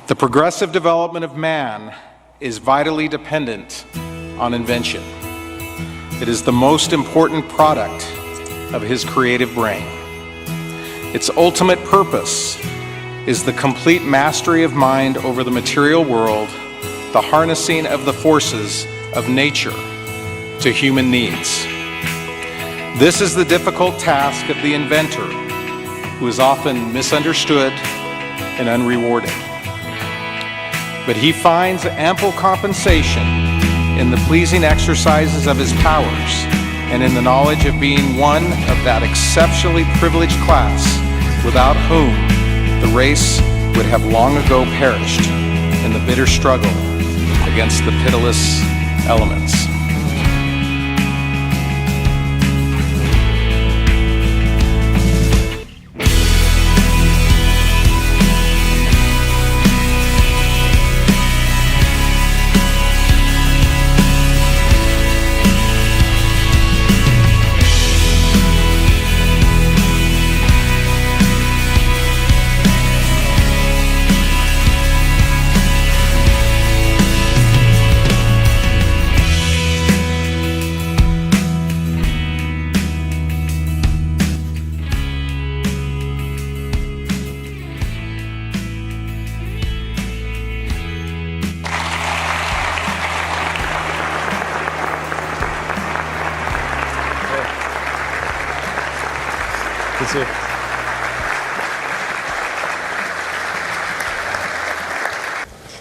The progressive development of man is vitally dependent on invention. It is the most important product of his creative brain. Its ultimate purpose is the complete mastery of mind over the material world, the harnessing of the forces of nature to human needs. This is the difficult task of the inventor, who is often misunderstood and unrewarded. But he finds ample compensation in the pleasing exercises of his powers and in the knowledge of being one of that exceptionally privileged class without whom the race would have long ago perished in the bitter struggle against the pitiless elements.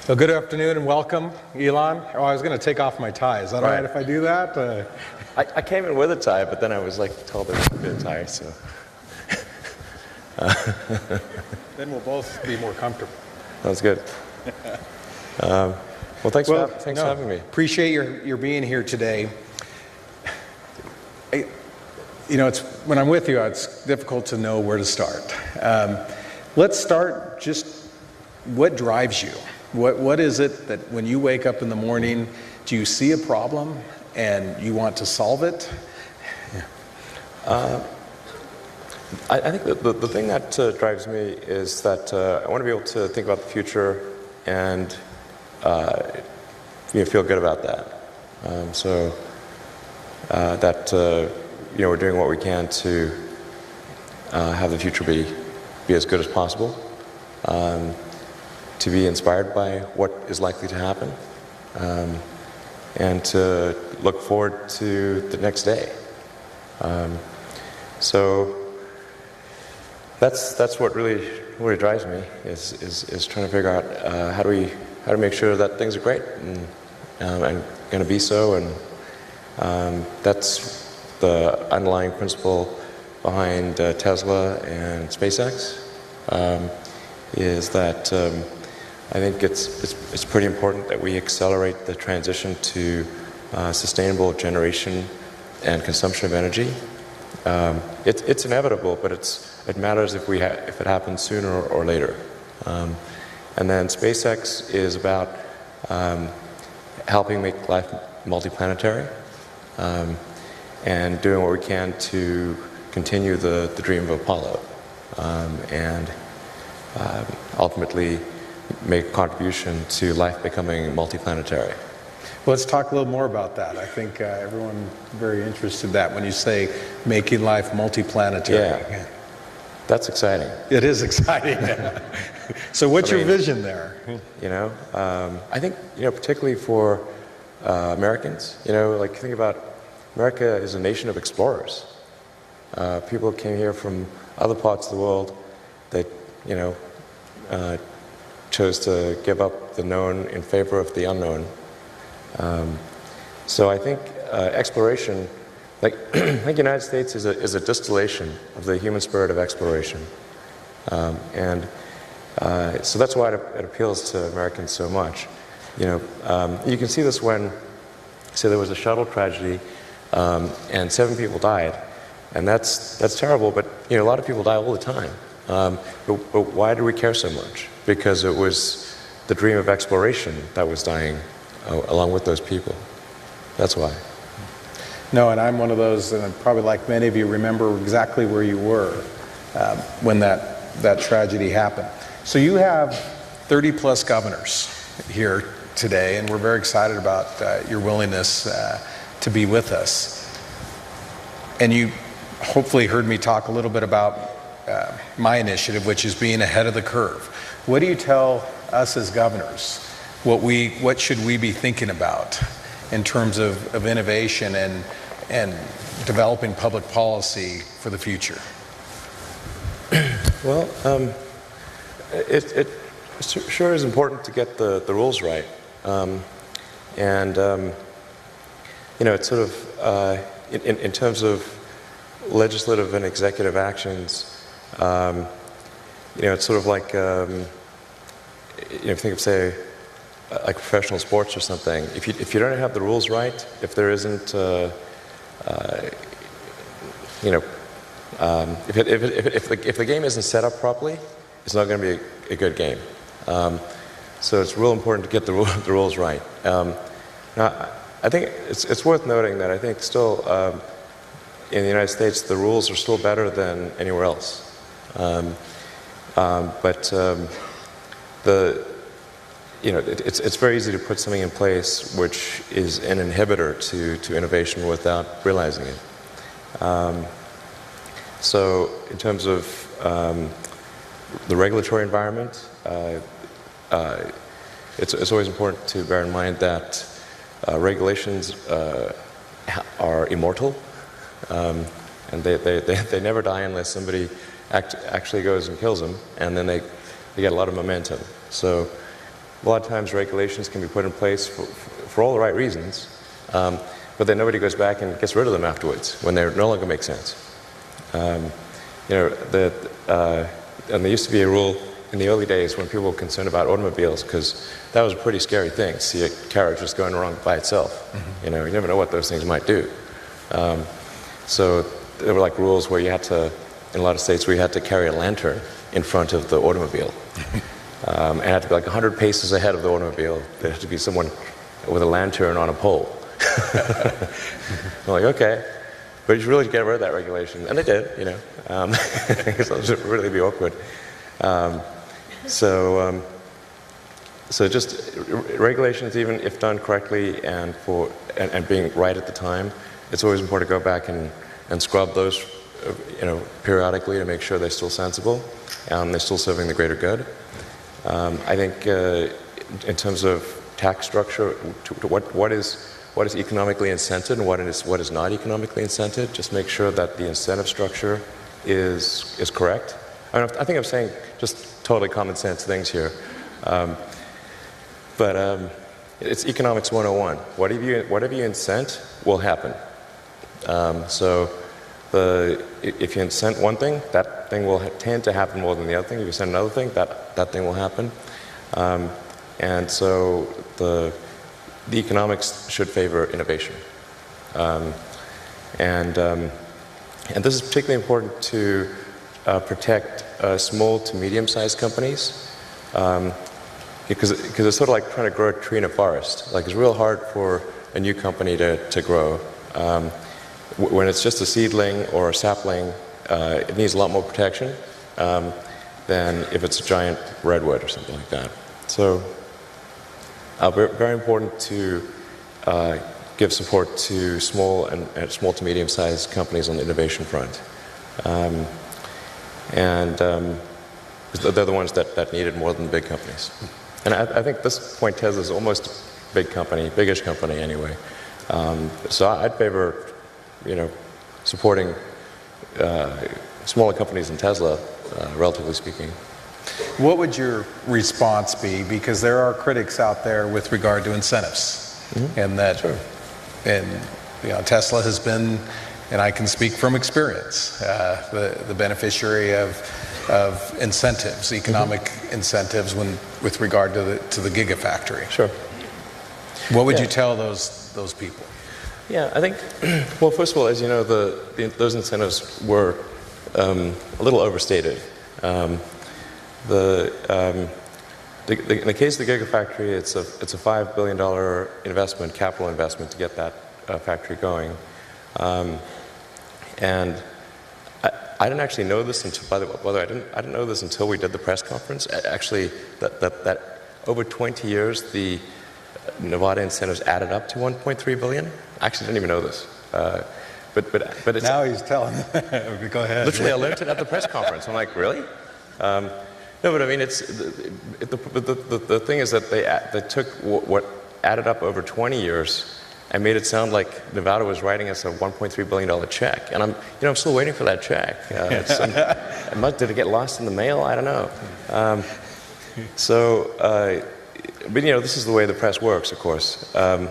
Well, good afternoon and welcome, Elon. Oh, I was going to take off my tie. Is that all right if I do that? I came in with a tie, but then I was told there was a tie, so. Then we'll both be more comfortable. That's good. Well, thanks for having me. Appreciate your being here today. It's when I'm with you, it's difficult to know where to start. Let's start just what drives you. What is it that when you wake up in the morning, do you see a problem and you want to solve it? I think the thing that drives me is that I want to be able to think about the future and feel good about that. We're doing what we can to have the future be as good as possible. To be inspired by what is likely to happen, and to look forward to the next day. So that's what really drives me is trying to figure out how to make sure that things are great and going to be so, and that's the underlying principle behind Tesla and SpaceX. Is that I think it's pretty important that we accelerate the transition to sustainable generation and consumption of energy. It's inevitable, but it matters if it happens sooner or later. And then SpaceX is about helping make life multiplanetary and doing what we can to continue the dream of Apollo and ultimately make a contribution to life becoming multiplanetary. Well, let's talk a little more about that. I think everyone's very interested in that when you say making life multiplanetary. Yeah, that's exciting. It is exciting. So what's your vision there? I think, particularly for Americans, think about America is a nation of explorers. People came here from other parts of the world that, chose to give up the known in favor of the unknown. So I think exploration, I think the United States is a distillation of the human spirit of exploration. So that's why it appeals to Americans so much. You can see this when, say, there was a shuttle tragedy and 7 people died. And that's terrible, but a lot of people die all the time. But why do we care so much? Because it was the dream of exploration that was dying along with those people. That's why. No, and I'm one of those, and probably like many of you, remember exactly where you were when that tragedy happened. So you have 30-plus governors here today, and we're very excited about your willingness to be with us. And you hopefully heard me talk a little bit about my initiative, which is being ahead of the curve. What do you tell us as governors? What should we be thinking about in terms of innovation and developing public policy for the future? Well, it sure is important to get the rules right. It's sort of, in terms of legislative and executive actions, it's sort of like, if you think of, say, like professional sports or something. If you don't have the rules right, if there isn't, if the game isn't set up properly, it's not going to be a good game. So it's real important to get the rules right. Now, I think it's worth noting that I think still in the United States the rules are still better than anywhere else. It's very easy to put something in place which is an inhibitor to innovation without realizing it. So in terms of the regulatory environment, it's always important to bear in mind that regulations are immortal, and they never die unless somebody actually goes and kills them, and then they get a lot of momentum. So a lot of times regulations can be put in place for all the right reasons, but then nobody goes back and gets rid of them afterwards when they no longer make sense. And there used to be a rule in the early days when people were concerned about automobiles, because that was a pretty scary thing, see a carriage just going wrong by itself. Mm-hmm. You never know what those things might do. So there were like rules where you had to, in a lot of states, where you had to carry a lantern in front of the automobile. And it had to be like 100 paces ahead of the automobile. There had to be someone with a lantern on a pole. I'm like, okay. But you should really get rid of that regulation. And they did, because it would really be awkward. So just regulations, even if done correctly and being right at the time, it's always important to go back and scrub those, periodically to make sure they're still sensible and they're still serving the greater good. I think in terms of tax structure, what is economically incented and what is not economically incented, just make sure that the incentive structure is correct. I think I'm saying just totally common sense things here. But it's economics 101. Whatever you incent will happen. So if you incent one thing, that thing will tend to happen more than the other thing. If you incent another thing, that thing will happen. And so the economics should favor innovation. And this is particularly important to protect small to medium-sized companies, because it's sort of like trying to grow a tree in a forest. Like, it's real hard for a new company to grow. When it's just a seedling or a sapling, it needs a lot more protection than if it's a giant redwood or something like that. So very important to give support to small and small to medium-sized companies on the innovation front. They're the ones that need it more than big companies. And I think at this point Tesla is almost a big company, biggish company anyway. So I'd favor, supporting smaller companies than Tesla, relatively speaking. What would your response be? Because there are critics out there with regard to incentives, mm-hmm. and that, sure. And Tesla has been, and I can speak from experience, the beneficiary of incentives, economic mm-hmm. incentives, with regard to the Gigafactory. Sure. What would you tell those people? Yeah, I think, well, first of all, as you know, those incentives were a little overstated. In the case of the Gigafactory, it's a $5 billion investment, capital investment, to get that factory going. And I didn't actually know this until, by the way, I didn't know this until we did the press conference. Actually, that over 20 years, the Nevada incentives added up to 1.3 billion. I actually didn't even know this. But it's, Now he's telling. Okay, go ahead. literally, I learned it at the press conference. I'm like, really? No, but I mean, the thing is that they took what added up over 20 years and made it sound like Nevada was writing us a $1.3 billion check. And I'm still waiting for that check. Did it get lost in the mail? I don't know. But this is the way the press works, of course. Now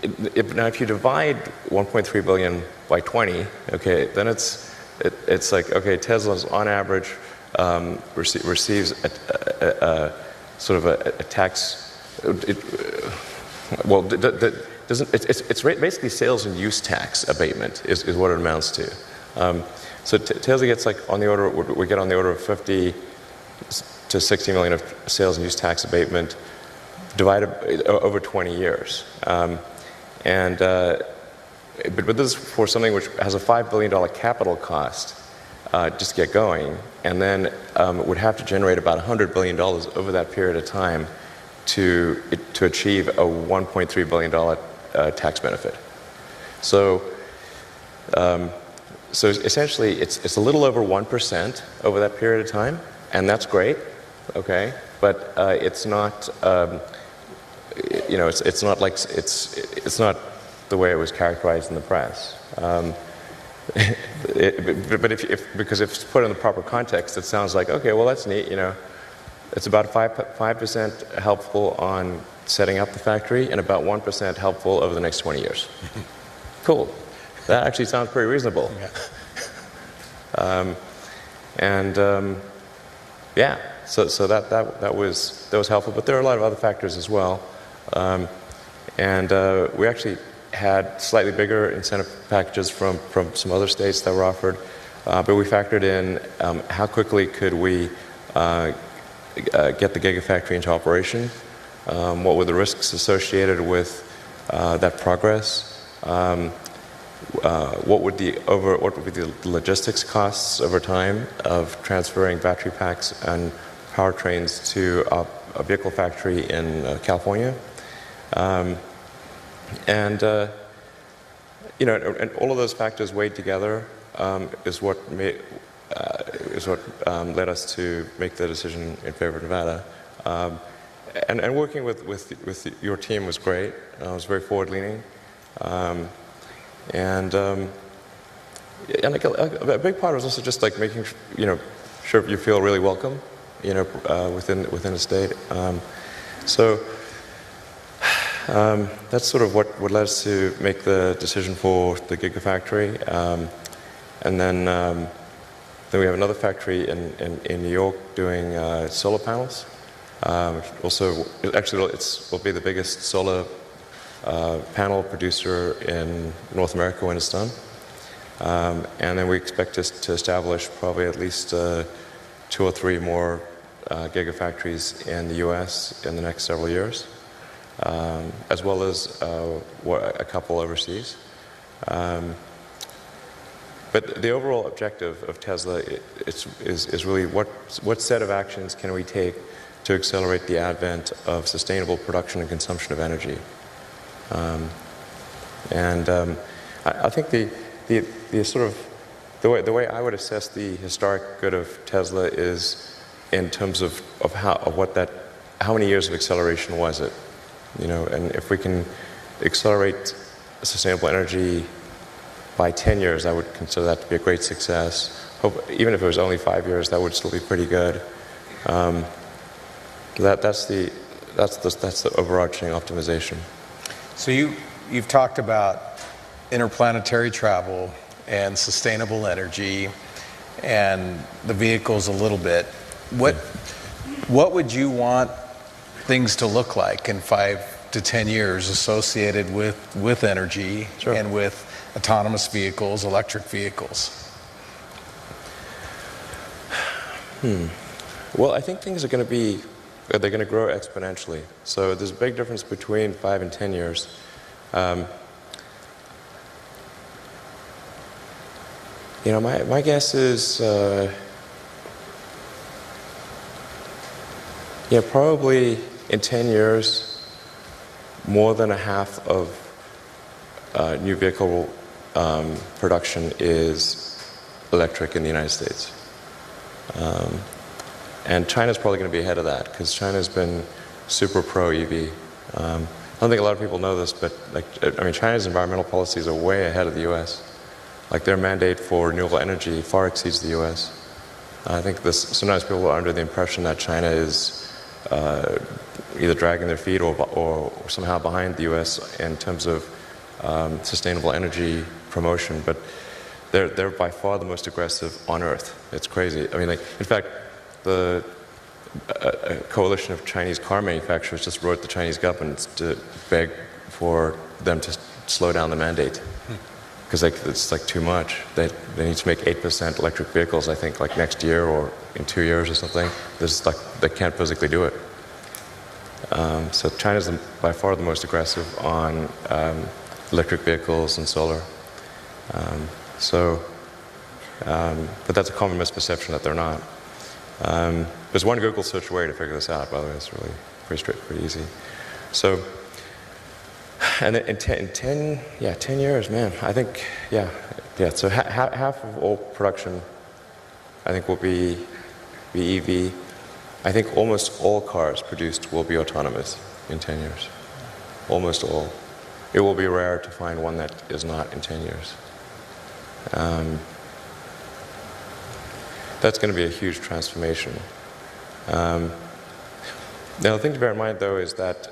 if you divide 1.3 billion by 20, okay, then it's like, okay, Tesla's on average receives sort of a tax. It's basically sales and use tax abatement is what it amounts to. So Tesla gets like we get on the order of 50 to 60 million of sales and use tax abatement divided over 20 years. But this is for something which has a $5 billion capital cost just to get going, and then would have to generate about $100 billion over that period of time to achieve a $1.3 billion tax benefit. So essentially, it's a little over 1% over that period of time, and that's great, okay? But it's not, it's not the way it was characterized in the press. Because if it's put in the proper context, it sounds like, okay, well, that's neat, It's about 5% helpful on setting up the factory and about 1% helpful over the next 20 years. Cool. That actually sounds pretty reasonable. Yeah. So that was helpful, but there are a lot of other factors as well. We actually had slightly bigger incentive packages from some other states that were offered, but we factored in how quickly could we get the Gigafactory into operation, what were the risks associated with that progress, what would be the logistics costs over time of transferring battery packs and powertrains to a vehicle factory in California, and all of those factors weighed together is what led us to make the decision in favor of Nevada. And working with your team was great. It was very forward-leaning. And a big part was also just like making sure you feel really welcome, within the state. That's sort of what led us to make the decision for the Gigafactory. And then we have another factory in New York doing solar panels. Also, actually, will be the biggest solar panel producer in North America when it's done. And then we expect to establish probably at least 2 or 3 more gigafactories in the U.S. in the next several years, as well as a couple overseas. But the overall objective of Tesla is really what set of actions can we take to accelerate the advent of sustainable production and consumption of energy. I think the sort of the way I would assess the historic good of Tesla is in terms of how many years of acceleration was it, and if we can accelerate sustainable energy by 10 years, I would consider that to be a great success. Even if it was only 5 years, that would still be pretty good. That's the overarching optimization. So you've talked about interplanetary travel and sustainable energy and the vehicles a little bit. What would you want things to look like in 5 to 10 years associated with energy? Sure. And with autonomous vehicles, electric vehicles? Well, I think things are going to grow exponentially. So there's a big difference between 5 and 10 years. My guess is, probably in 10 years, more than a half of new vehicle production is electric in the United States. And China's probably going to be ahead of that because China's been super pro-EV. I don't think a lot of people know this, but China's environmental policies are way ahead of the U.S. Like their mandate for renewable energy far exceeds the U.S. I think sometimes people are under the impression that China is either dragging their feet or somehow behind the U.S. in terms of sustainable energy promotion, but they're by far the most aggressive on Earth. It's crazy. In fact, a coalition of Chinese car manufacturers just wrote the Chinese government to beg for them to slow down the mandate because it's like too much. They need to make 8% electric vehicles, I think, like next year or in 2 years or something. They can't physically do it. So China's by far the most aggressive on electric vehicles and solar. But that's a common misperception that they're not. There's one Google search away to figure this out, by the way. It's really pretty easy. So, and in 10 years, man, I think, so half of all production, I think, will be EV. I think almost all cars produced will be autonomous in 10 years. Almost all. It will be rare to find one that is not in 10 years. That's going to be a huge transformation. Now, the thing to bear in mind, though, is that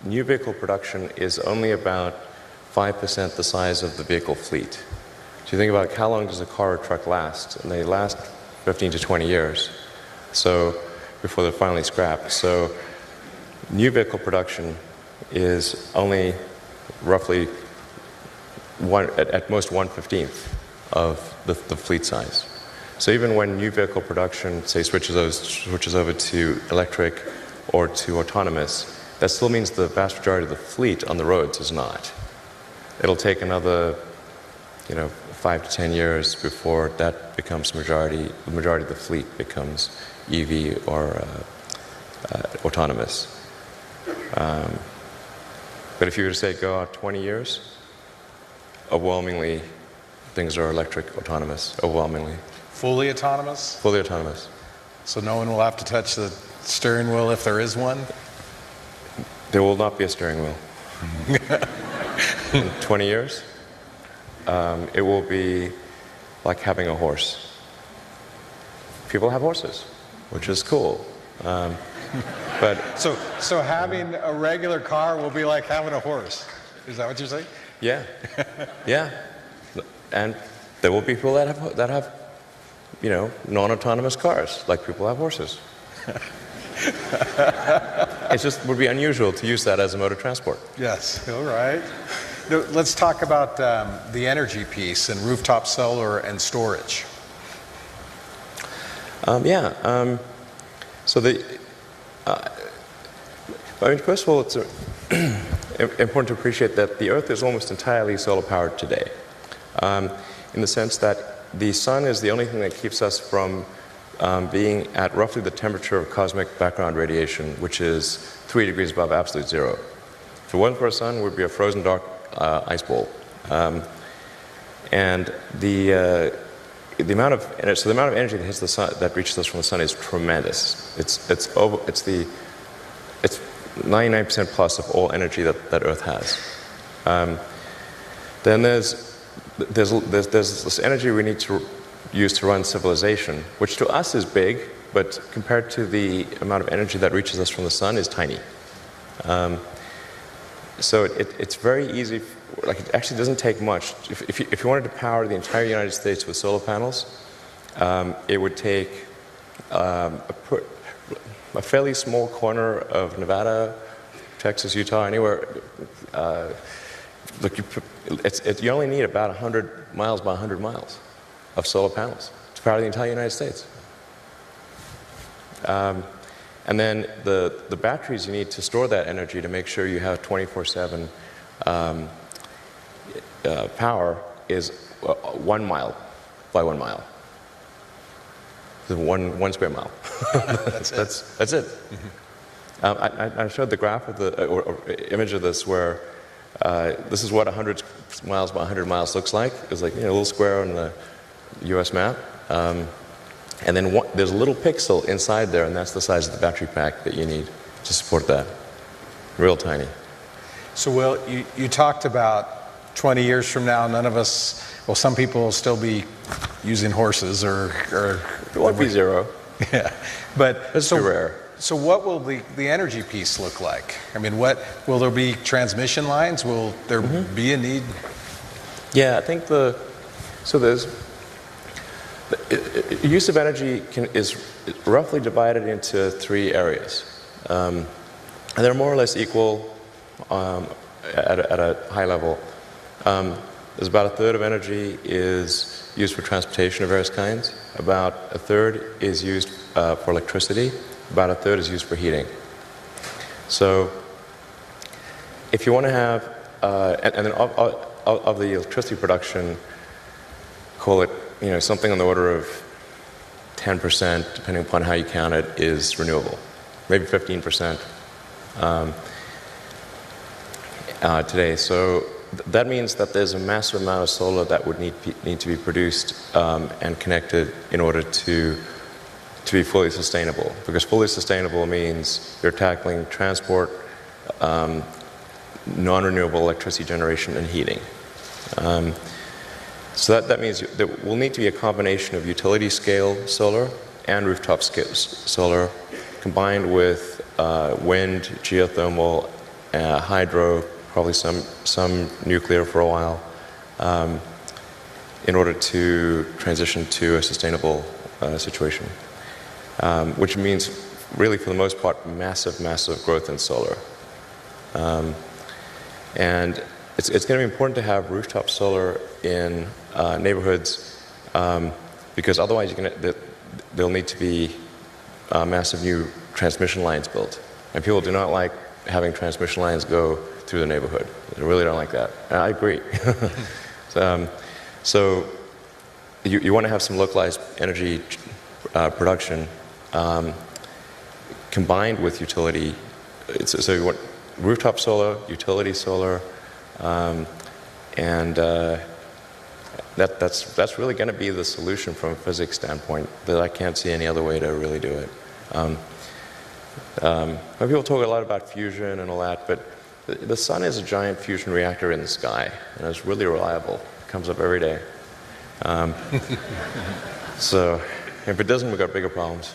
new vehicle production is only about 5% the size of the vehicle fleet. So you think about how long does a car or truck last? And they last 15 to 20 years. So before they're finally scrapped. So new vehicle production is only roughly at most 1/15 of the fleet size. So even when new vehicle production, say, switches over to electric or to autonomous, that still means the vast majority of the fleet on the roads is not. It'll take another, 5 to 10 years before that becomes the majority of the fleet becomes EV or autonomous. But if you were to say go out 20 years, overwhelmingly things are electric, autonomous, overwhelmingly. Fully autonomous? Fully autonomous. So no one will have to touch the steering wheel if there is one? There will not be a steering wheel. In 20 years, it will be like having a horse. People have horses, which is cool. But so having a regular car will be like having a horse. Is that what you're saying? Yeah, yeah. And there will be people that have non-autonomous cars, like people have horses. It just would be unusual to use that as a mode of transport. Yes, all right. Now, let's talk about the energy piece and rooftop solar and storage. So first of all, it's important to appreciate that the Earth is almost entirely solar powered today, in the sense that the sun is the only thing that keeps us from being at roughly the temperature of cosmic background radiation, which is 3 degrees above absolute zero. If it wasn't for a sun, we'd be a frozen dark ice bowl. And the amount of energy that hits the sun, that reaches us from the sun, is tremendous. It's 99% plus of all energy that Earth has. Then there's this energy we need to use to run civilization, which to us is big, but compared to the amount of energy that reaches us from the sun is tiny. So it's very easy. Like, it actually doesn't take much. If you wanted to power the entire United States with solar panels, it would take a fairly small corner of Nevada, Texas, Utah, anywhere. You only need about 100 miles by 100 miles of solar panels to power the entire United States. And then the batteries you need to store that energy to make sure you have 24/7 power is 1 mile by 1 mile. One square mile. That's it. That's it. I showed the graph of the or image of this where this is what 100 miles by 100 miles looks like. It's like a little square on the U.S. map, and then there's a little pixel inside there, and that's the size of the battery pack that you need to support that. Real tiny. So, Will, you talked about 20 years from now, none of us, well, some people will still be using horses or It won't be zero. yeah, but It's too rare. So what will the energy piece look like? I mean, what will there be transmission lines? Will there be a need? Yeah, I think there's use of energy is roughly divided into 3 areas. And they're more or less equal at a high level. There's about a third of energy is used for transportation of various kinds. About a third is used for electricity. About a third is used for heating. So if you want to have, and then of the electricity production, call it something on the order of 10%, depending upon how you count it, is renewable. Maybe 15% today. So that means that there's a massive amount of solar that would need to be produced and connected in order to be fully sustainable. Because fully sustainable means you're tackling transport, non-renewable electricity generation, and heating. So that means there will need to be a combination of utility scale solar and rooftop scale solar combined with wind, geothermal, hydro, probably some nuclear for a while, in order to transition to a sustainable situation. Which means, really, for the most part, massive growth in solar. And it's going to be important to have rooftop solar in neighborhoods because otherwise there'll need to be massive new transmission lines built. And people do not like having transmission lines go through the neighborhood. They really don't like that. And I agree. So you want to have some localized energy production combined with utility. So you want rooftop solar, utility solar, and that's really going to be the solution from a physics standpoint. That I can't see any other way to really do it. People talk a lot about fusion and all that, but the sun is a giant fusion reactor in the sky, and it's really reliable. It comes up every day. So if it doesn't, we've got bigger problems.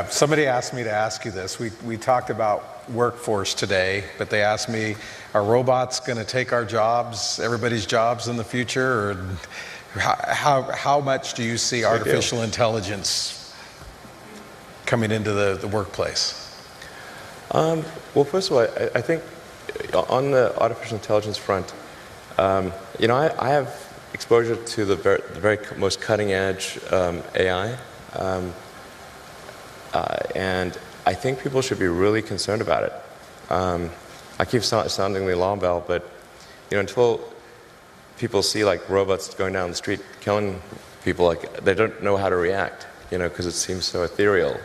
Somebody asked me to ask you this. We talked about workforce today, but they asked me, are robots going to take our jobs, everybody's jobs in the future? Or how much do you see artificial intelligence coming into the workplace? Well, first of all, I think on the artificial intelligence front, I have exposure to the very most cutting edge AI, and I think people should be really concerned about it. I keep sounding the alarm bell, but until people see like robots going down the street killing people, like they don't know how to react, because it seems so ethereal.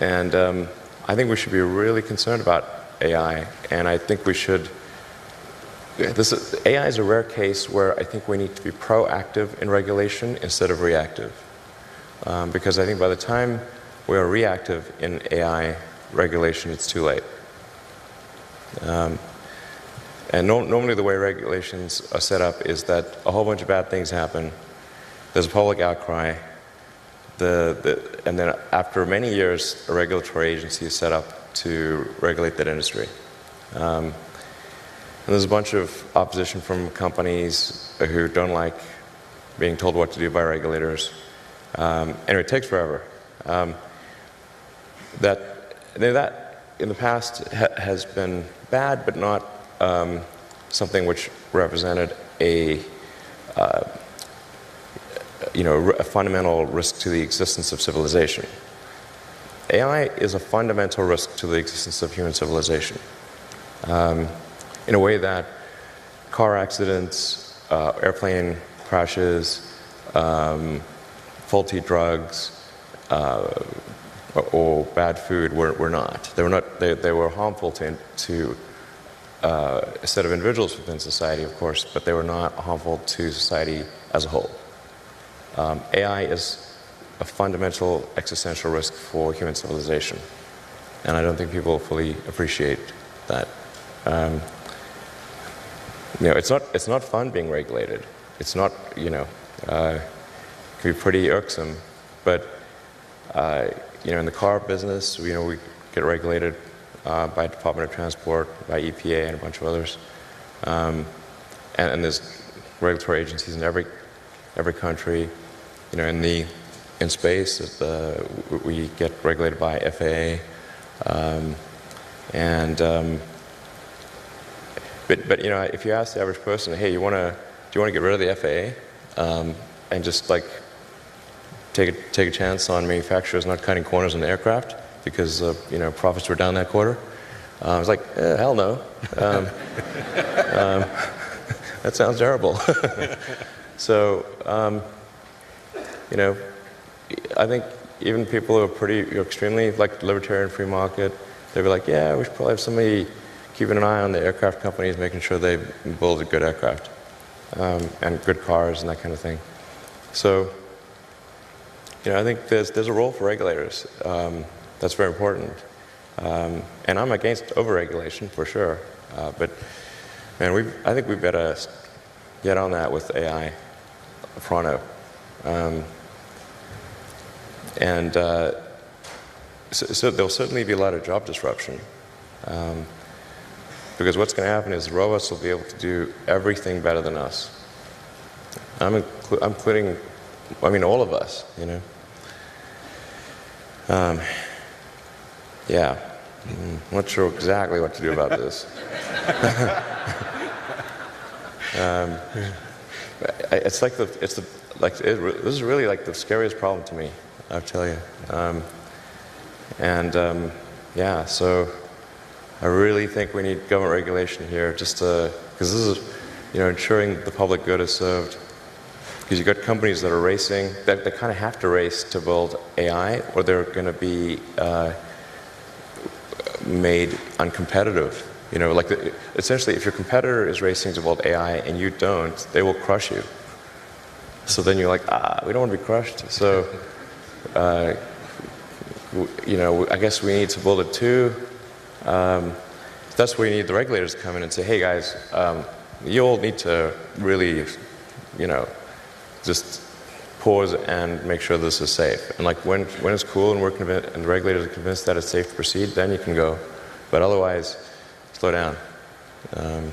And I think we should be really concerned about AI, and I think we should. AI is a rare case where I think we need to be proactive in regulation instead of reactive. Because I think by the time we are reactive in AI regulation, it's too late. And normally the way regulations are set up is that a whole bunch of bad things happen, there's a public outcry, and then after many years, a regulatory agency is set up to regulate that industry. And there's a bunch of opposition from companies who don't like being told what to do by regulators. Anyway, it takes forever. That in the past has been bad, but not something which represented a fundamental risk to the existence of civilization. AI is a fundamental risk to the existence of human civilization. In a way that car accidents, airplane crashes, faulty drugs, or bad food were not. They were not. They were harmful to a set of individuals within society, of course, but they were not harmful to society as a whole. AI is a fundamental existential risk for human civilization, and I don't think people fully appreciate that. It's not fun being regulated. It's not, it can be pretty irksome, but in the car business, we get regulated by Department of Transport, by EPA, and a bunch of others, and there's regulatory agencies in every country. In space, we get regulated by FAA, but if you ask the average person, hey, do you want to get rid of the FAA and just like take a chance on manufacturers not cutting corners on the aircraft because profits were down that quarter? I was like, hell no. That sounds terrible. So, I think even people who are pretty extremely like libertarian free market, they'd be like, yeah, we should probably have somebody keeping an eye on the aircraft companies, making sure they build a good aircraft and good cars and that kind of thing. So, I think there's a role for regulators. That's very important. And I'm against overregulation for sure. But man, I think we better get on that with AI pronto. So there'll certainly be a lot of job disruption. Because what's going to happen is robots will be able to do everything better than us. I'm including, all of us, Yeah, I'm not sure exactly what to do about this. This is really like the scariest problem to me, I'll tell you. So I really think we need government regulation here, just because this is, ensuring the public good is served. Because you've got companies that are racing, that they kind of have to race to build AI, or they're going to be made uncompetitive. Essentially, if your competitor is racing to build AI and you don't, they will crush you. So then you're like, we don't want to be crushed. So, I guess we need to build it too. That's where you need the regulators to come in and say, hey guys, you all need to really, just pause and make sure this is safe. And like when it's cool and and the regulators are convinced that it's safe to proceed, then you can go. But otherwise, slow down. But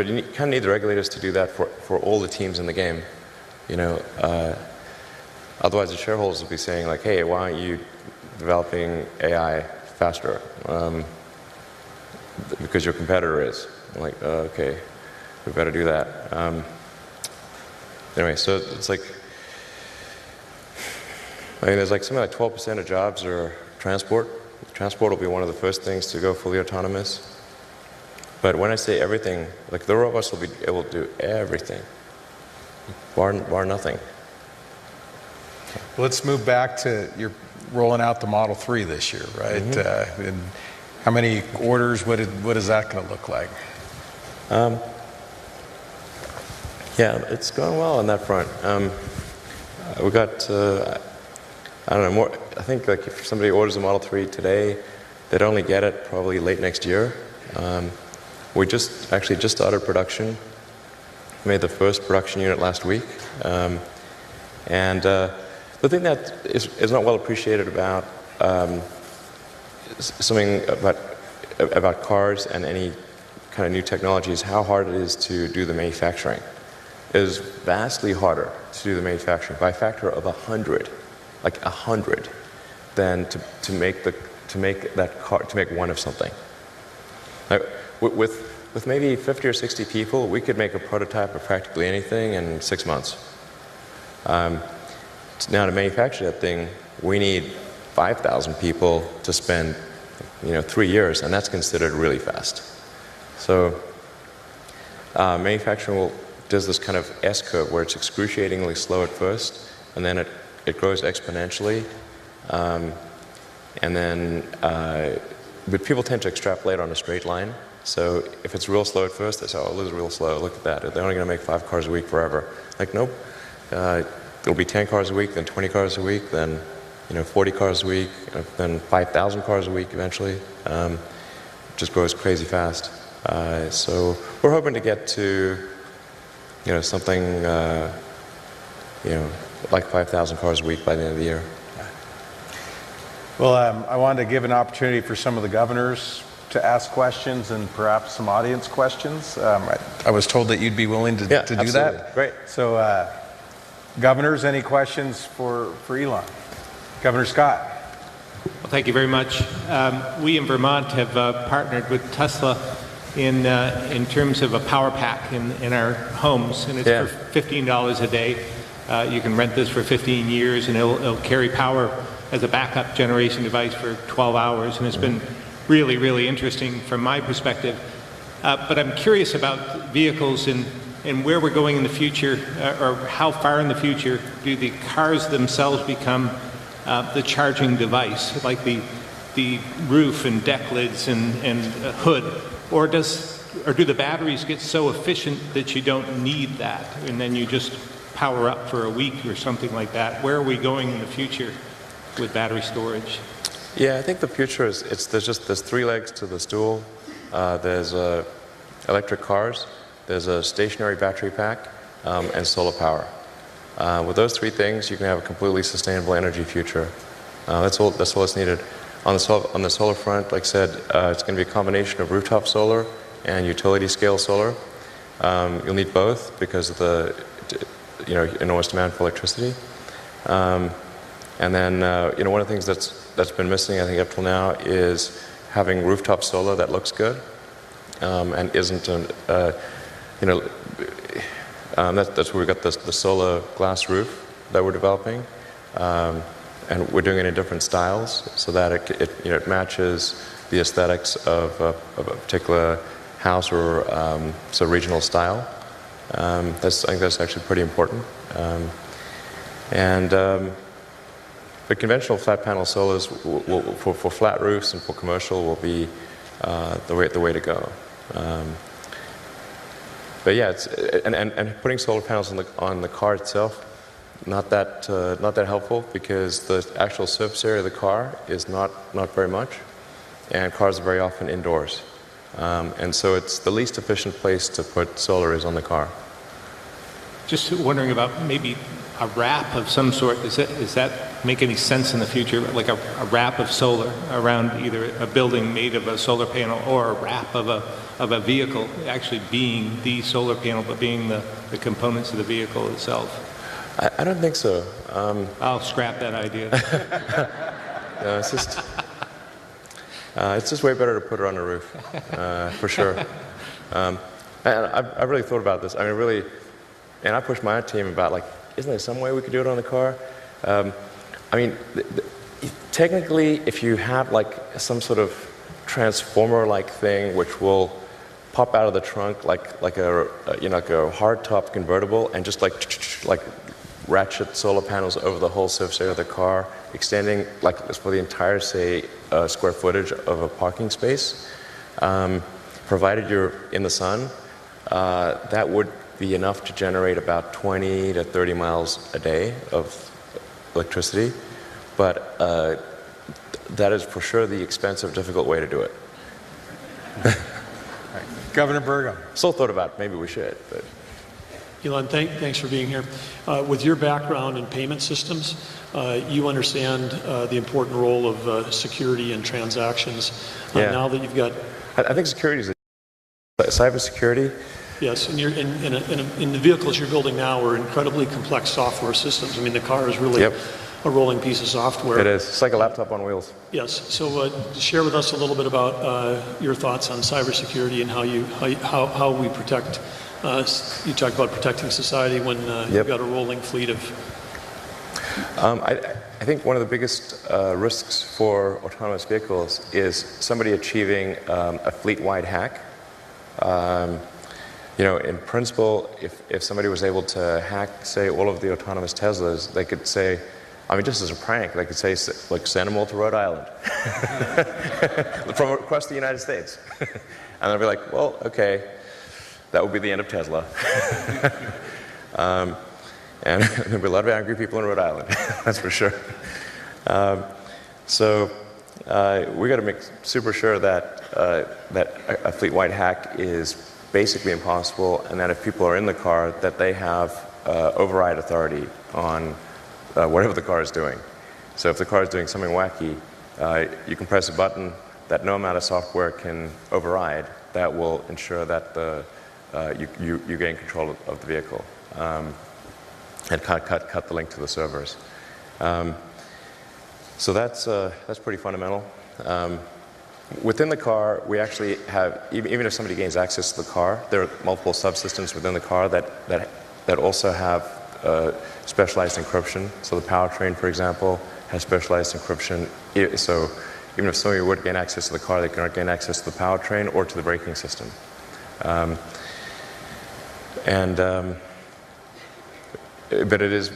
you kind of need the regulators to do that for all the teams in the game. Otherwise the shareholders will be saying like, hey, why aren't you developing AI faster? Because your competitor is. I'm like, okay, we better do that. Anyway, so it's like, there's like something like 12% of jobs are transport. Transport will be one of the first things to go fully autonomous. But when I say everything, like the robots will be able to do everything, bar nothing. Let's move back to you're rolling out the Model 3 this year, right? Mm-hmm. And how many orders? What is that going to look like? Yeah, it's going well on that front. We got I don't know more. I think like if somebody orders a Model 3 today, they'd only get it probably late next year. We just started production. Made the first production unit last week, and the thing that is not well appreciated about something about cars and any kind of new technology is how hard it is to do the manufacturing. It is vastly harder to do the manufacturing by a factor of 100, like 100, than to make that car, to make one of something. With maybe 50 or 60 people, we could make a prototype of practically anything in 6 months. Now to manufacture that thing, we need 5,000 people to spend 3 years, and that's considered really fast. So Manufacturing does this kind of S-curve where it's excruciatingly slow at first, and then it grows exponentially. And then, but people tend to extrapolate on a straight line. So if it's real slow at first, they say, oh, this is real slow, look at that. They're only going to make 5 cars a week forever. Like, nope. It'll be 10 cars a week, then 20 cars a week, then 40 cars a week, then 5,000 cars a week eventually. Just grows crazy fast. So we're hoping to get to, something, like 5,000 cars a week by the end of the year. Well, I wanted to give an opportunity for some of the governors to ask questions and perhaps some audience questions. I was told that you'd be willing to do absolutely. that. Great. So, governors, any questions for Elon? Governor Scott. Well, thank you very much. We in Vermont have partnered with Tesla in terms of a power pack in our homes, and it's for $15 a day. You can rent this for 15 years, and it'll carry power as a backup generation device for 12 hours, and it's been really, really interesting from my perspective. But I'm curious about vehicles and where we're going in the future, or how far in the future do the cars themselves become the charging device, like the roof and deck lids and hood, or do the batteries get so efficient that you don't need that, and then you just power up for a week or something like that? Where are we going in the future with battery storage? Yeah, I think the future is there's 3 legs to the stool. There's electric cars, there's a stationary battery pack, and solar power. With those 3 things, you can have a completely sustainable energy future. That's all that's needed. On the solar front, like I said, it's going to be a combination of rooftop solar and utility scale solar. You'll need both because of the enormous demand for electricity. And then one of the things that's been missing, I think, up till now is having rooftop solar that looks good and isn't that's where we got the solar glass roof that we're developing, and we're doing it in different styles so that it matches the aesthetics of a particular house or regional style. I think that's actually pretty important. But conventional flat panel solars for flat roofs and for commercial will be the way to go. But yeah, and putting solar panels on the car itself, not that helpful, because the actual surface area of the car is not very much, and cars are very often indoors, and so it's the least efficient place to put solar is on the car. Just wondering about maybe a wrap of some sort. Does that make any sense in the future? Like a wrap of solar around either a building made of a solar panel or a wrap of a vehicle actually being the solar panel, but being the components of the vehicle itself? I don't think so. I'll scrap that idea. No, it's just way better to put it on the roof, for sure. And I really thought about this. I mean, and I pushed my team about, like, isn't there some way we could do it on the car? I mean, technically, if you have like some sort of transformer-like thing which will pop out of the trunk like a hard-top convertible and just like ratchet solar panels over the whole surface area of the car, extending like for the entire, say, square footage of a parking space, provided you're in the sun, that would be enough to generate about 20 to 30 miles a day of electricity, but that is for sure the expensive, difficult way to do it. Governor Burgum. Still thought about maybe we should, but. Elon, thanks for being here. With your background in payment systems, you understand the important role of security and transactions. Now that you've got... I think security is cybersecurity. Yes, and you're in the vehicles you're building now are incredibly complex software systems. I mean, the car is really a rolling piece of software. It is. It's like a laptop on wheels. Yes. So share with us a little bit about your thoughts on cybersecurity and how we protect. You talked about protecting society when you've got a rolling fleet of. I think one of the biggest risks for autonomous vehicles is somebody achieving a fleet-wide hack. In principle, if somebody was able to hack, say, all of the autonomous Teslas, they could say, just as a prank, they could say, like, send them all to Rhode Island from across the United States. And they'll be like, well, okay, that would be the end of Tesla. And there'll be a lot of angry people in Rhode Island, that's for sure. So we got to make super sure that a fleet-wide hack is basically impossible, and that if people are in the car, that they have override authority on whatever the car is doing. So if the car is doing something wacky, you can press a button that no amount of software can override. That will ensure that you gain control of the vehicle and cut the link to the servers. So that's pretty fundamental. Within the car, we actually have, even if somebody gains access to the car, there are multiple subsystems within the car that also have specialized encryption. So the powertrain, for example, has specialized encryption. So even if somebody would gain access to the car, they cannot gain access to the powertrain or to the braking system. But it is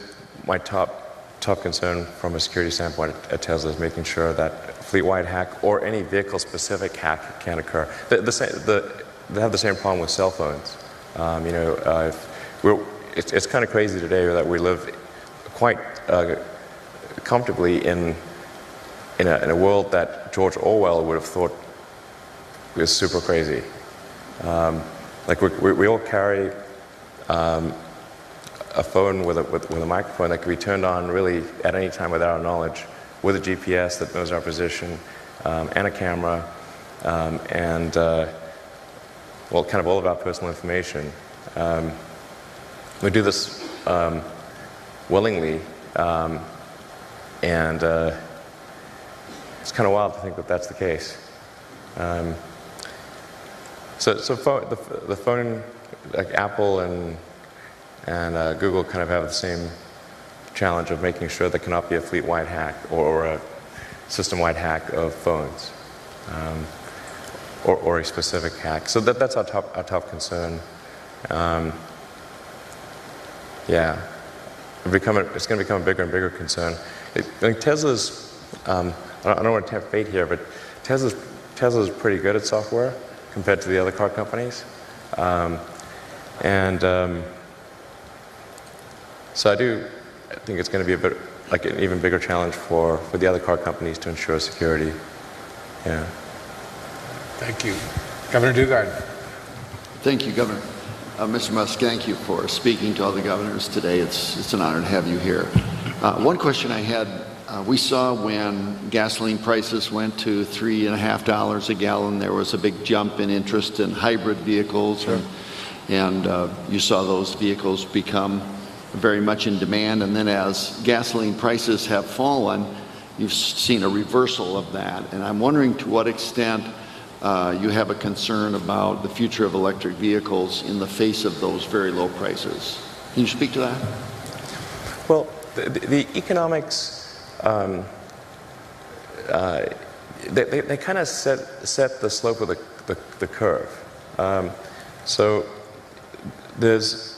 my top concern from a security standpoint at Tesla is making sure that fleet-wide hack or any vehicle-specific hack can occur. They have the same problem with cell phones. It's kind of crazy today that we live quite comfortably in a world that George Orwell would have thought was super crazy. Like we all carry a phone with a microphone that can be turned on really at any time without our knowledge, with a GPS that knows our position, and a camera, and kind of all of our personal information. We do this willingly, and it's kind of wild to think that that's the case. So the phone, like Apple and Google, kind of have the same challenge of making sure there cannot be a fleet-wide hack or a system-wide hack of phones, or a specific hack. So that's our top concern. Yeah, it's going to become a bigger and bigger concern. I think Tesla's, I don't want to tempt fate here, but Tesla's pretty good at software compared to the other car companies. So I think it's going to be a bit like an even bigger challenge for the other car companies to ensure security. Yeah. Thank you. Governor Dugard. Thank you, Governor. Mr. Musk, thank you for speaking to all the governors today. It's an honor to have you here. One question I had, we saw when gasoline prices went to $3.50 a gallon, there was a big jump in interest in hybrid vehicles. Sure. And you saw those vehicles become very much in demand. And then as gasoline prices have fallen, you've seen a reversal of that. And I'm wondering to what extent you have a concern about the future of electric vehicles in the face of those very low prices. Can you speak to that? Well, the economics, they kind of set the slope of the curve. So there's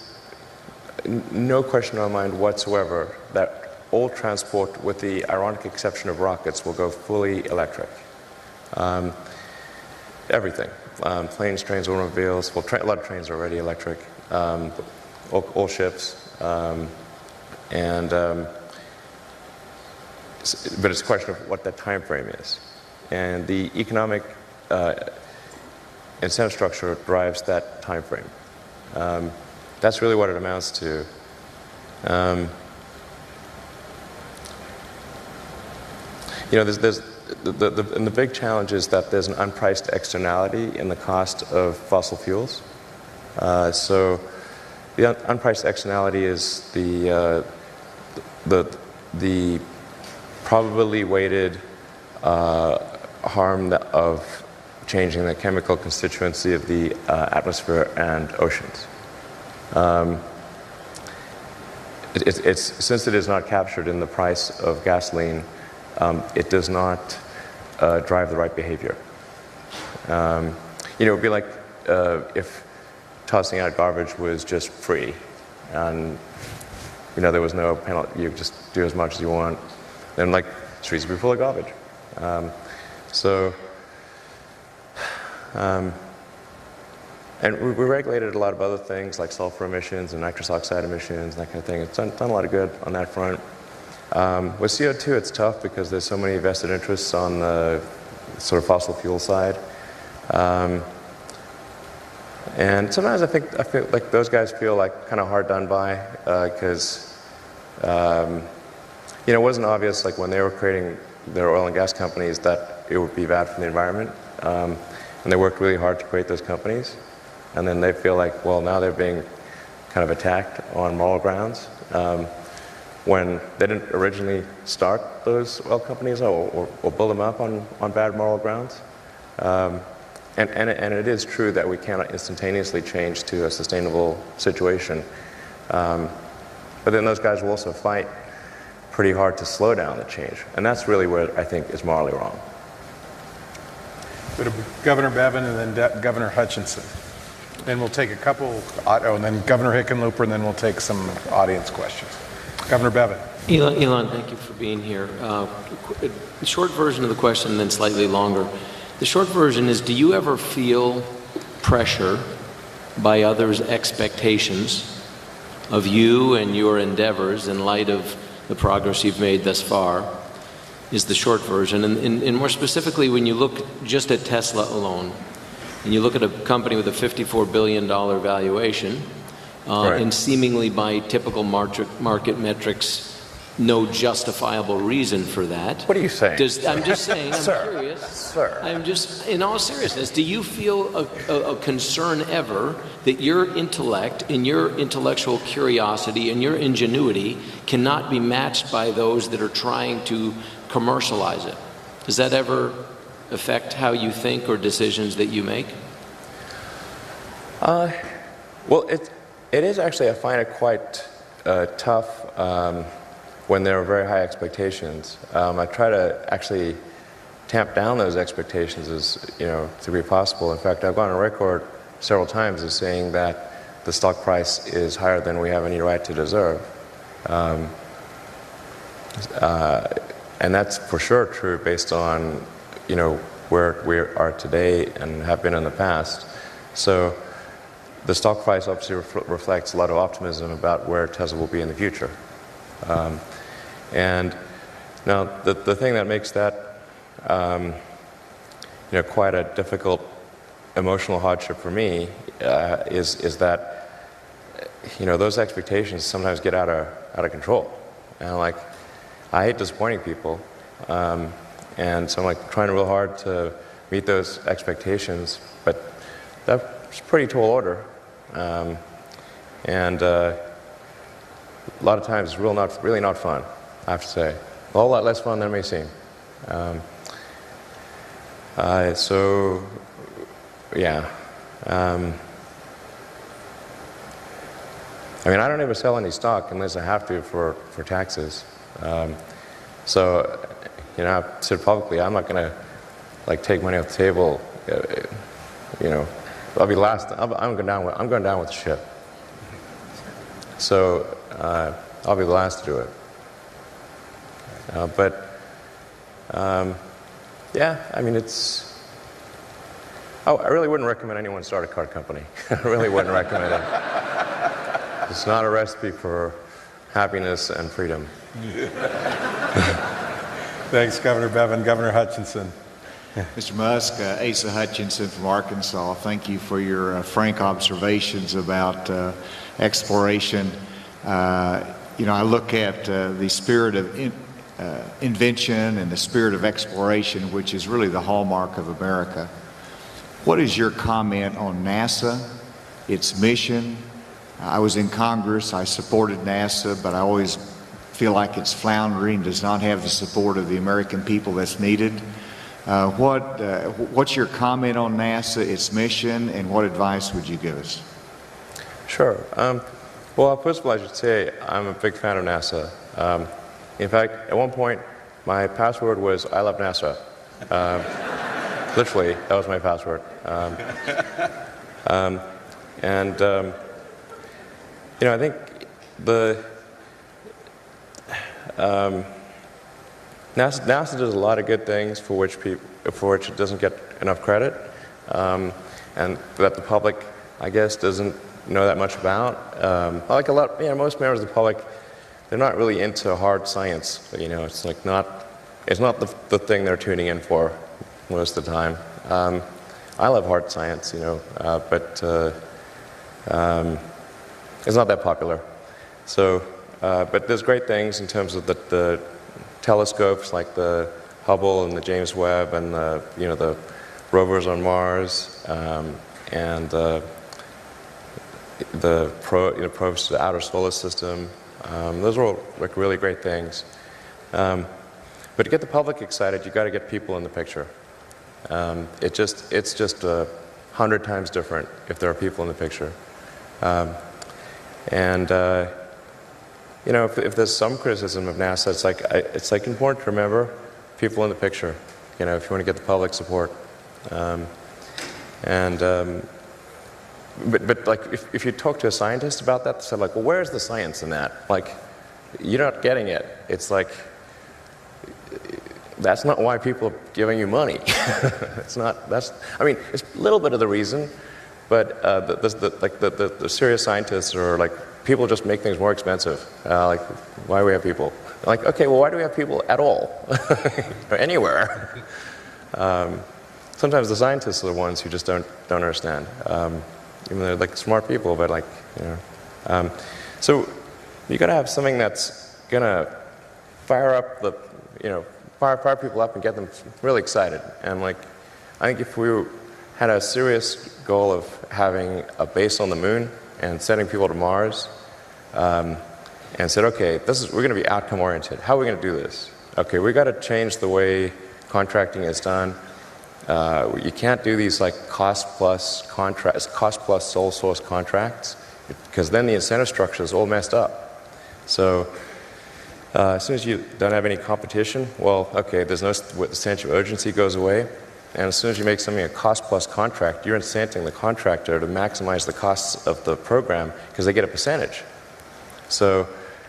no question in my mind whatsoever that all transport, with the ironic exception of rockets, will go fully electric. Everything. Planes, trains, automobiles. Well, a lot of trains are already electric. All ships. But it's a question of what that time frame is. And the economic incentive structure drives that time frame. That's really what it amounts to. And the big challenge is that there's an unpriced externality in the cost of fossil fuels. So the unpriced externality is the probability weighted harm of changing the chemical constituency of the atmosphere and oceans. Since it is not captured in the price of gasoline, it does not drive the right behavior. It would be like if tossing out garbage was just free, and there was no penalty. You just do as much as you want. Then like streets would be full of garbage. And we regulated a lot of other things like sulfur emissions and nitrous oxide emissions and that kind of thing. It's done a lot of good on that front. With CO2, it's tough because there's so many vested interests on the sort of fossil fuel side. And sometimes I feel like those guys feel like kind of hard done by because it wasn't obvious like when they were creating their oil and gas companies that it would be bad for the environment. And they worked really hard to create those companies. And then they feel like, well, now they're being kind of attacked on moral grounds when they didn't originally start those oil companies or build them up on bad moral grounds. And it is true that we cannot instantaneously change to a sustainable situation. But then those guys will also fight pretty hard to slow down the change. And that's really what I think is morally wrong. Go to Governor Bevin and then Governor Hutchinson. Then we'll take a couple, and then Governor Hickenlooper, and then we'll take some audience questions. Governor Bevin. Elon, thank you for being here. The short version of the question, and then slightly longer. The short version is, do you ever feel pressure by others' expectations of you and your endeavors in light of the progress you've made thus far? Is the short version. And more specifically, when you look just at Tesla alone, and you look at a company with a $54 billion valuation, right. And seemingly by typical market metrics, no justifiable reason for that. What are you saying? I'm just saying, I'm curious. Sir. I'm just, in all seriousness, do you feel a concern ever that your intellect and your intellectual curiosity and your ingenuity cannot be matched by those that are trying to commercialize it? Does that ever affect how you think or decisions that you make? Well, it is actually, I find it quite tough when there are very high expectations. I try to actually tamp down those expectations as to be possible. In fact, I've gone on record several times as saying that the stock price is higher than we have any right to deserve. And that's for sure true based on where we are today and have been in the past. So the stock price obviously reflects a lot of optimism about where Tesla will be in the future. And now the thing that makes that quite a difficult emotional hardship for me is that those expectations sometimes get out of control. And I hate disappointing people. And so I'm trying real hard to meet those expectations, but that's a pretty tall order. And a lot of times it's really not fun, I have to say. A whole lot less fun than it may seem. So, yeah. I don't ever sell any stock unless I have to for taxes. So, I've said publicly, I'm not going to take money off the table. I'll be last. I'm going down with the ship. So I'll be the last to do it. Yeah, it's. Oh, I really wouldn't recommend anyone start a car company. I really wouldn't recommend it. It's not a recipe for happiness and freedom. Thanks, Governor Bevin. Governor Hutchinson. Mr. Musk, Asa Hutchinson from Arkansas, thank you for your frank observations about exploration. I look at the spirit of invention and the spirit of exploration, which is really the hallmark of America. What is your comment on NASA, its mission? I was in Congress, I supported NASA, but I always feel like it's floundering, does not have the support of the American people that's needed. What's your comment on NASA, its mission, and what advice would you give us? Sure. Well, first of all, I should say I'm a big fan of NASA. In fact, at one point, my password was "I love NASA." Literally, that was my password. And I think NASA does a lot of good things for which it doesn't get enough credit, and that the public, I guess, doesn't know that much about. Like most members of the public, they're not really into hard science. It's like it's not the thing they're tuning in for most of the time. I love hard science, but it's not that popular. So, but there's great things in terms of the telescopes like the Hubble and the James Webb and the rovers on Mars, and the probes to the outer solar system. Those are all like really great things. But to get the public excited, you've got to get people in the picture. It's just 100 times different if there are people in the picture. If there's some criticism of NASA, it's like important to remember people in the picture. If you want to get the public support. But like if you talk to a scientist about that, they said like, well, where's the science in that? Like, you're not getting it. It's like, that's not why people are giving you money. It's a little bit of the reason, but the serious scientists are like, people just make things more expensive. Like, why do we have people? Like, okay, well, why do we have people at all? Or anywhere? Sometimes the scientists are the ones who just don't understand. Even though they're like smart people, but like, so you got to have something that's gonna fire up fire people up and get them really excited. And like, I think if we had a serious goal of having a base on the moon and sending people to Mars, and said, okay, we're going to be outcome oriented. How are we going to do this? Okay, we got to change the way contracting is done. You can't do these like cost plus sole source contracts, because then the incentive structure is all messed up. So as soon as you don't have any competition, well, okay, there's no sense of urgency goes away. And as soon as you make something a cost plus contract, you're incenting the contractor to maximize the costs of the program because they get a percentage. So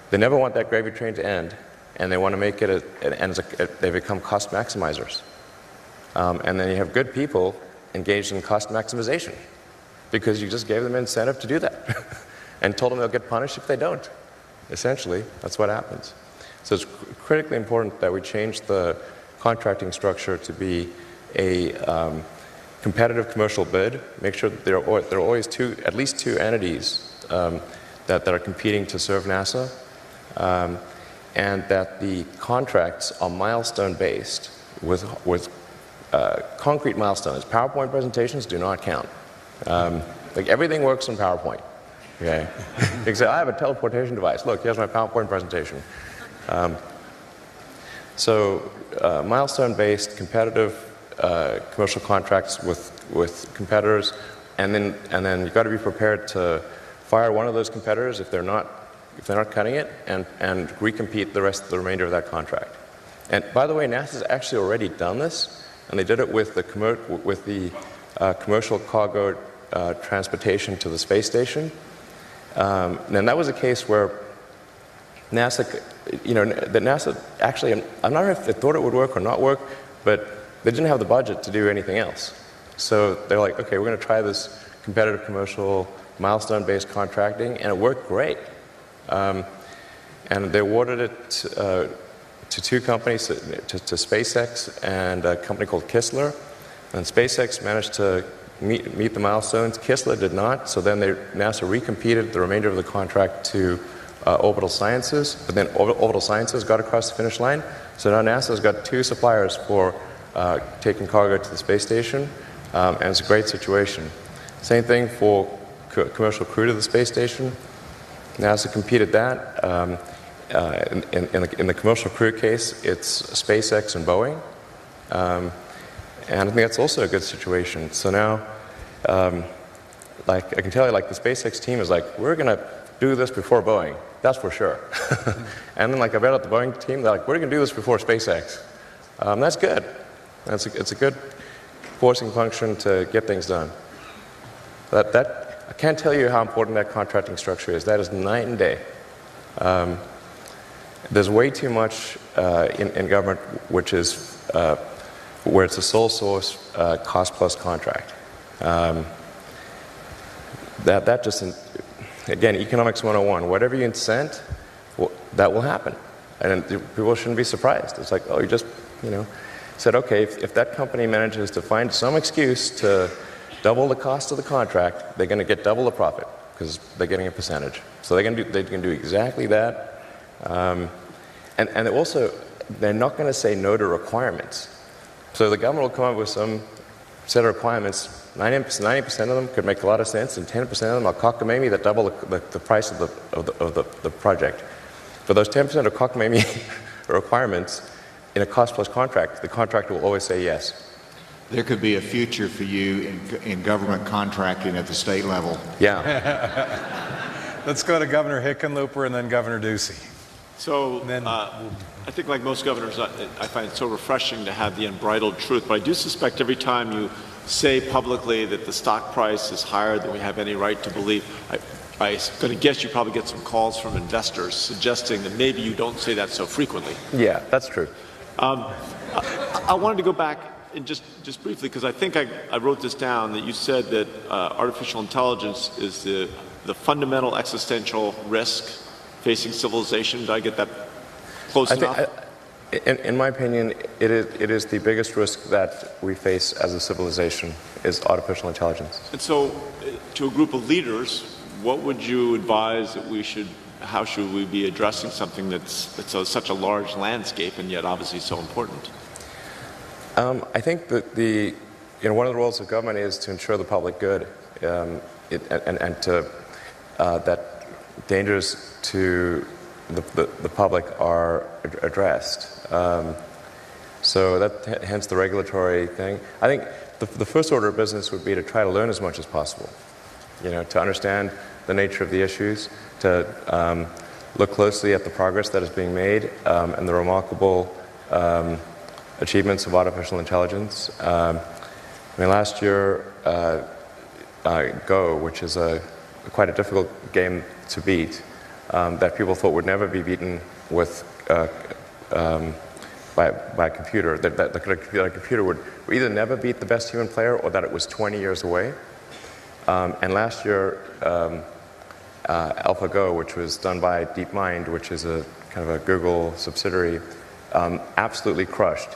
they never want that gravy train to end, and they want to make it they become cost maximizers. And then you have good people engaged in cost maximization because you just gave them an incentive to do that and told them they'll get punished if they don't. Essentially, that's what happens. So it's critically important that we change the contracting structure to be a competitive commercial bid. Make sure that there are always at least two entities that are competing to serve NASA, and that the contracts are milestone based with concrete milestones. PowerPoint presentations do not count. Like, everything works in PowerPoint. Okay, you can say, I have a teleportation device. Look, here's my PowerPoint presentation. So milestone-based, competitive commercial contracts with competitors, and then you've got to be prepared to fire one of those competitors if they're not cutting it, and recompete the remainder of that contract. And by the way, NASA's actually already done this, and they did it with the commercial cargo transportation to the space station. And that was a case where NASA, NASA actually, I'm not sure if they thought it would work or not work, but they didn't have the budget to do anything else. So they're like, okay, we're going to try this competitive commercial milestone-based contracting, and it worked great. And they awarded it to two companies, to SpaceX and a company called Kistler. And SpaceX managed to meet the milestones. Kistler did not, so then NASA recompeted the remainder of the contract to Orbital Sciences, but then Orbital Sciences got across the finish line. So now NASA's got two suppliers for taking cargo to the space station, and it's a great situation. Same thing for commercial crew to the space station. NASA competed that. In the commercial crew case, it's SpaceX and Boeing. And I think that's also a good situation. So now, like, I can tell you, like, the SpaceX team is like, we're going to do this before Boeing. That's for sure. And then, like, I read out the Boeing team, they're like, we're going to do this before SpaceX. That's good. It's a good forcing function to get things done. That I can't tell you how important that contracting structure is. That is night and day. There's way too much in government which is where it's a sole source cost plus contract. That just, again, economics 101, whatever you incent, that will happen. And people shouldn't be surprised. It's like, oh, you just, said, okay, if that company manages to find some excuse to double the cost of the contract, they're going to get double the profit because they're getting a percentage. So they can do exactly that. And also, they're not going to say no to requirements. So the government will come up with some set of requirements. 90% of them could make a lot of sense, and 10% of them are cockamamie that double the price of the project. For those 10% of cockamamie requirements in a cost-plus contract, the contractor will always say yes. There could be a future for you in government contracting at the state level. Yeah. Let's go to Governor Hickenlooper and then Governor Ducey. So I think like most governors, I find it so refreshing to have the unbridled truth, but I do suspect every time you say publicly that the stock price is higher than we have any right to believe, I'm going to guess you probably get some calls from investors suggesting that maybe you don't say that so frequently. Yeah, that's true. I wanted to go back and just briefly, because I think I wrote this down, that you said that artificial intelligence is the fundamental existential risk facing civilization. Did I get that close enough? In my opinion, it is the biggest risk that we face as a civilization is artificial intelligence. And so, to a group of leaders, what would you advise that how should we be addressing something that's such a large landscape and yet obviously so important? I think that one of the roles of government is to ensure the public good, and to that dangers to the public are addressed. So that hence the regulatory thing. I think the first order of business would be to try to learn as much as possible. To understand the nature of the issues, to look closely at the progress that is being made and the remarkable achievements of artificial intelligence. Last year, Go, which is quite a difficult game to beat, that people thought would never be beaten with by a computer, that a computer would either never beat the best human player or that it was 20 years away. And last year, AlphaGo, which was done by DeepMind, which is a kind of a Google subsidiary, absolutely crushed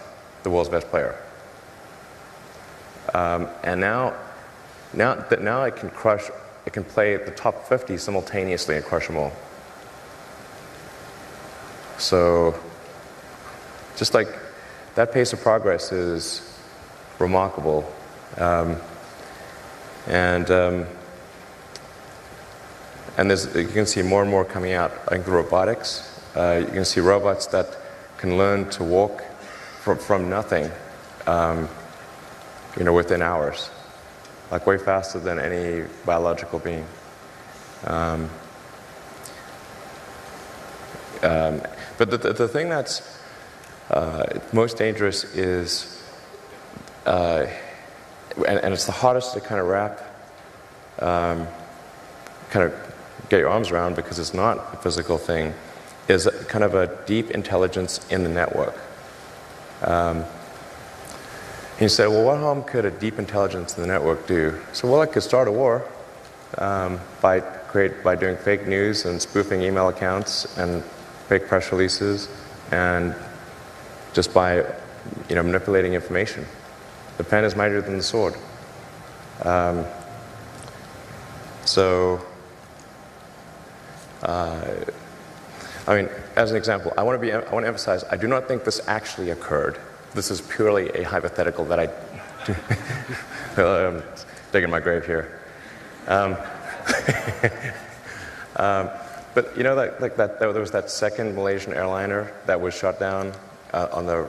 the world's best player. And now it can play the top 50 simultaneously and crush them all. So, just like that pace of progress is remarkable. And you can see more and more coming out. I think the robotics, you can see robots that can learn to walk from nothing, within hours, like way faster than any biological being. But the thing that's most dangerous is, and it's the hardest to kind of wrap, kind of get your arms around because it's not a physical thing, is kind of a deep intelligence in the network. You say, well, what harm could a deep intelligence in the network do? So, well, it could start a war by doing fake news and spoofing email accounts and fake press releases, and just by manipulating information. The pen is mightier than the sword. As an example, I want to emphasize, I do not think this actually occurred. This is purely a hypothetical that I'm digging my grave here. But there was that second Malaysian airliner that was shot down on the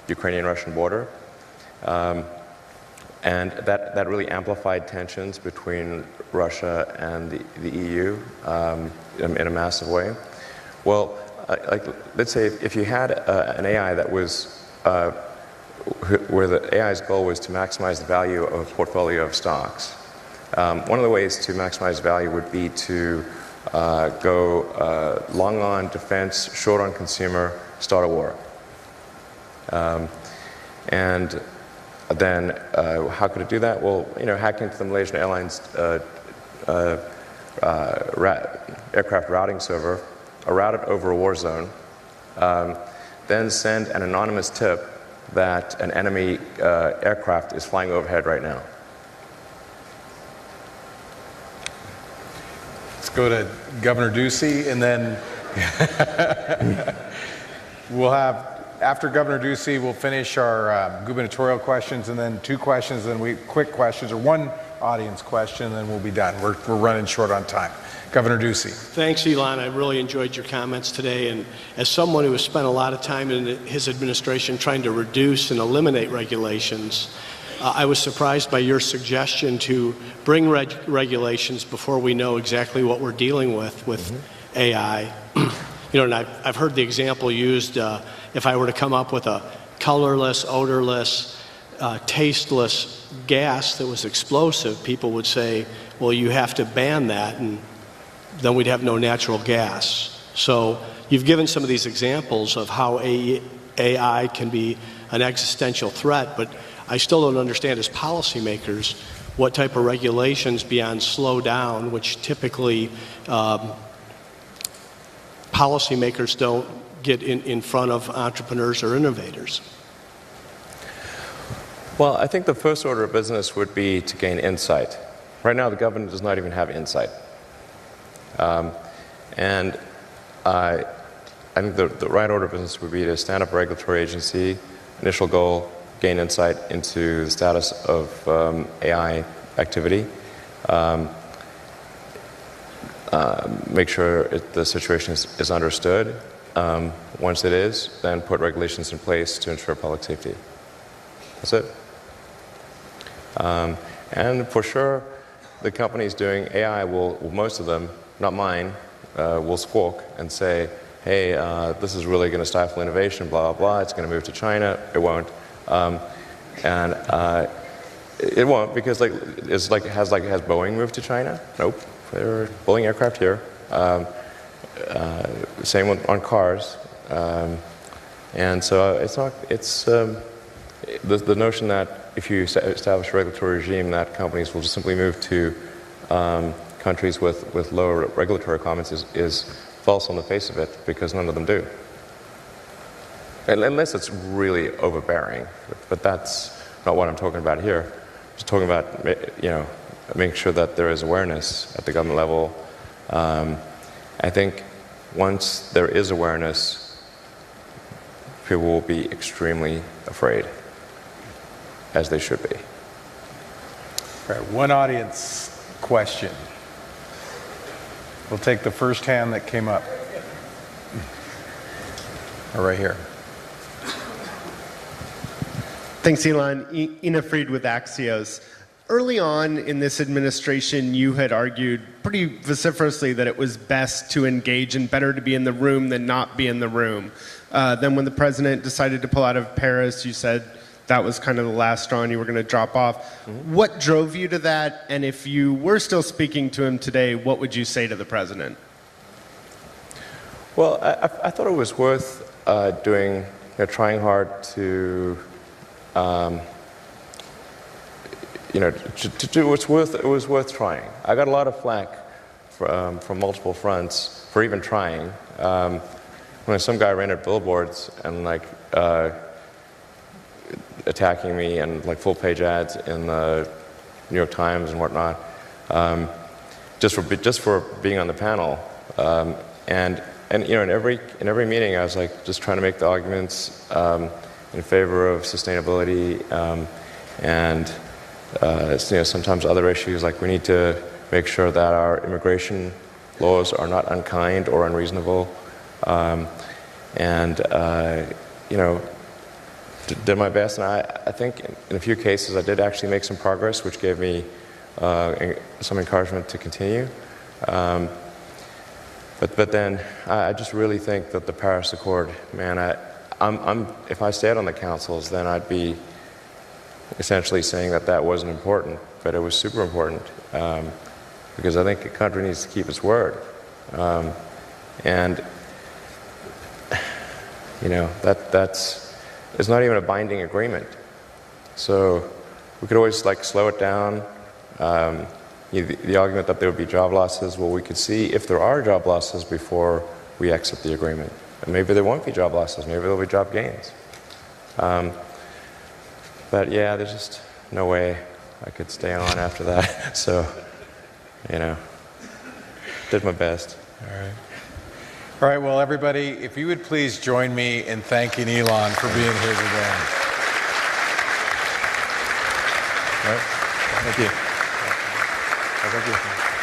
Ukrainian-Russian border, and that really amplified tensions between Russia and the EU in a massive way. Well, let's say if you had an AI that was where the AI's goal was to maximize the value of a portfolio of stocks, One of the ways to maximize value would be to go long on defense, short on consumer, start a war. And then how could it do that? Well, hack into the Malaysian Airlines aircraft routing server, route it over a war zone, then send an anonymous tip that an enemy aircraft is flying overhead right now. Let's go to Governor Ducey, and then we'll have, after Governor Ducey, we'll finish our gubernatorial questions, and then 2 questions, and quick questions, or 1 audience question, and then we'll be done. We're running short on time. Governor Ducey. Thanks, Elon. I really enjoyed your comments today. And as someone who has spent a lot of time in his administration trying to reduce and eliminate regulations, I was surprised by your suggestion to bring regulations before we know exactly what we're dealing with AI. And I've heard the example used, if I were to come up with a colorless, odorless, tasteless gas that was explosive, people would say, well, you have to ban that, and then we'd have no natural gas. So you've given some of these examples of how AI can be an existential threat, but I still don't understand as policymakers what type of regulations beyond slow down, which typically policymakers don't get in front of entrepreneurs or innovators. Well, I think the first order of business would be to gain insight. Right now, the government does not even have insight. And I think the right order of business would be to stand up a regulatory agency, initial goal, gain insight into the status of AI activity, make sure the situation is understood. Once it is, then put regulations in place to ensure public safety. That's it. And for sure, the companies doing AI will, most of them, not mine, will squawk and say, hey, this is really going to stifle innovation, blah, blah, blah. It's going to move to China. It won't. And it won't, because has Boeing moved to China? Nope. They're building aircraft here. Same on cars. And so the notion that if you establish a regulatory regime, that companies will just simply move to countries with lower regulatory requirements is false on the face of it, because none of them do. Unless it's really overbearing, but that's not what I'm talking about here. I'm just talking about, making sure that there is awareness at the government level. I think once there is awareness, people will be extremely afraid, as they should be. All right, 1 audience question. We'll take the first hand that came up. Right here. Thanks, Elon. Ina Fried with Axios. Early on in this administration, you had argued pretty vociferously that it was best to engage and better to be in the room than not be in the room. Then when the president decided to pull out of Paris, you said that was kind of the last straw and you were going to drop off. Mm-hmm. What drove you to that? And if you were still speaking to him today, what would you say to the president? Well, I thought it was worth trying hard to to do what's worth. It was worth trying. I got a lot of flack from multiple fronts for even trying. When some guy ran at billboards and attacking me and full-page ads in the New York Times and whatnot, just for being on the panel, and in every meeting I was just trying to make the arguments in favor of sustainability, and sometimes other issues, like we need to make sure that our immigration laws are not unkind or unreasonable, did my best. And I think in a few cases I did actually make some progress, which gave me some encouragement to continue. But then I just really think that the Paris Accord, man, if I stayed on the councils, then I'd be essentially saying that that wasn't important, but it was super important, because I think a country needs to keep its word. And you know, it's not even a binding agreement. So we could always like slow it down. The argument that there would be job losses, well, we could see if there are job losses before we exit the agreement. And maybe there won't be job losses, maybe there'll be job gains. But yeah, there's just no way I could stay on after that. So, you know, did my best. All right. All right, well, everybody, if you would please join me in thanking Elon for being here today. All right. Thank you. Thank you.